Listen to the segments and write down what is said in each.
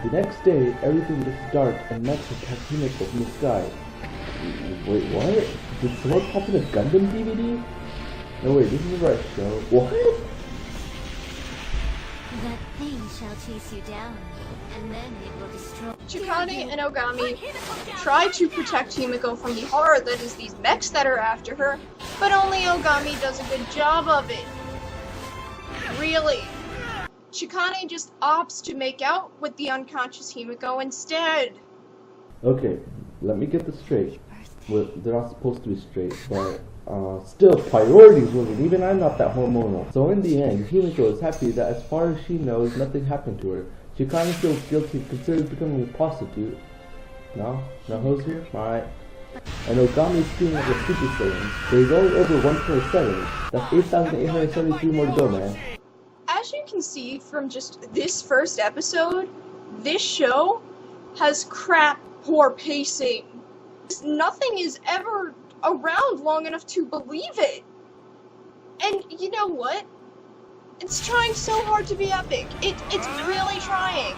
The next day, everything looks dark and Max attacks Miko from the sky. Wait, what? Did someone pop in a Gundam DVD? No, wait, this is the right show. What? That thing shall chase you down, and then it will destroy. Chikane and Ogami try to protect Himiko from the horror that is these mechs that are after her, but only Ogami does a good job of it. Really. Chikane just opts to make out with the unconscious Himiko instead. Okay, let me get this straight. Well, they're not supposed to be straight, but still, priorities women. Even I'm not that hormonal. So in the end, Himiko is happy that as far as she knows, nothing happened to her. Chikane feels guilty, considers becoming a prostitute. No hoes here? Alright. And Ogami is feeling like a super saiyan, but he's only over 127. That's 8,873 more to go, man. As you can see from just this first episode, this show has crap poor pacing. Nothing is ever around long enough to believe it. And you know what? It's trying so hard to be epic. It's really trying.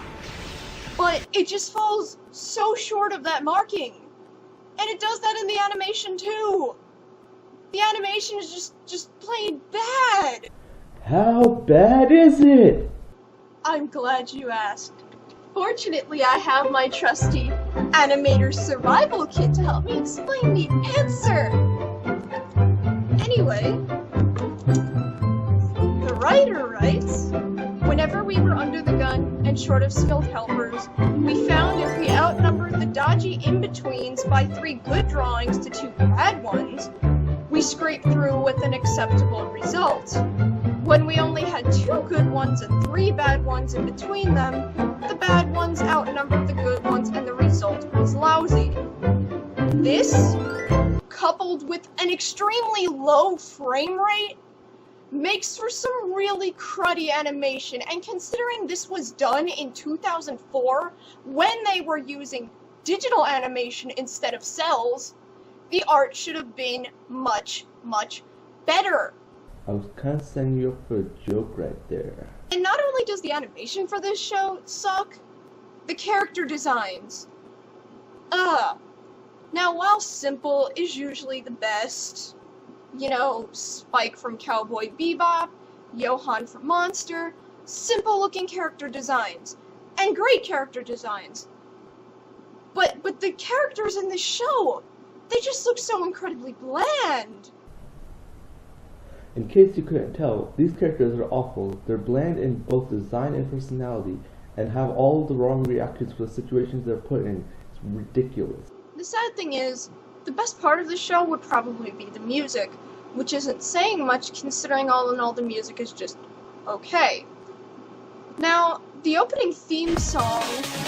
But it just falls so short of that marking. And it does that in the animation too. The animation is just plain bad. How bad is it? I'm glad you asked. Fortunately, I have my trusty animator survival kit to help me explain the answer. Anyway, the writer writes, whenever we were under the gun and short of skilled helpers, we found if we outnumbered the dodgy in-betweens by 3 good drawings to 2 bad ones, we scraped through with an acceptable result. When we only had 2 good ones and 3 bad ones in between them, the bad ones outnumbered the good ones and the result was lousy. This, coupled with an extremely low frame rate, makes for some really cruddy animation, and considering this was done in 2004, when they were using digital animation instead of cells, the art should have been much, much better. I was kind of setting you up for a joke right there. And not only does the animation for this show suck, the character designs. Now while simple is usually the best, you know, Spike from Cowboy Bebop, Johan from Monster, simple looking character designs, and great character designs. But the characters in this show, they just look so incredibly bland. In case you couldn't tell, these characters are awful. They're bland in both design and personality, and have all the wrong reactions for the situations they're put in. It's ridiculous. The sad thing is, the best part of the show would probably be the music, which isn't saying much considering all in all the music is just okay. Now, the opening theme song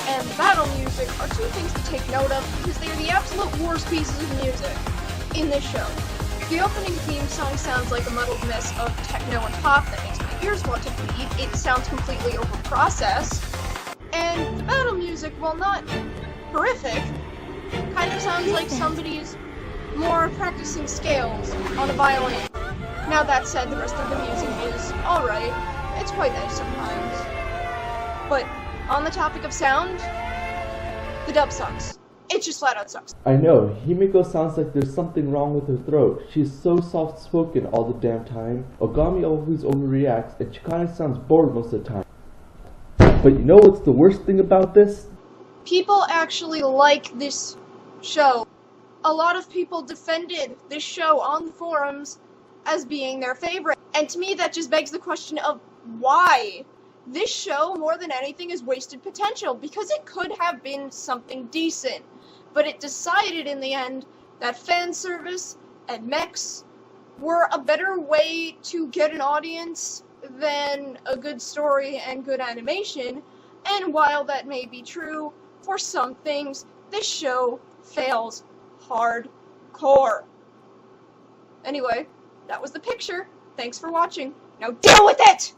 and the battle music are 2 things to take note of because they are the absolute worst pieces of music in this show. The opening theme song sounds like a muddled mess of techno and pop that makes my ears want to bleed. It sounds completely overprocessed. And the battle music, while not horrific, kind of sounds like somebody's more practicing scales on a violin. Now that said, the rest of the music is alright. It's quite nice sometimes. But on the topic of sound, the dub sucks. It just flat out sucks. I know, Himiko sounds like there's something wrong with her throat. She's so soft-spoken all the damn time. Ogami always overreacts, and Chikane sounds bored most of the time. But you know what's the worst thing about this? People actually like this show. A lot of people defended this show on the forums as being their favorite. And to me, that just begs the question of why? This show, more than anything, is wasted potential because it could have been something decent. But it decided in the end that fan service and mechs were a better way to get an audience than a good story and good animation. And while that may be true for some things, this show fails hardcore. Anyway, that was the picture. Thanks for watching. Now deal with it!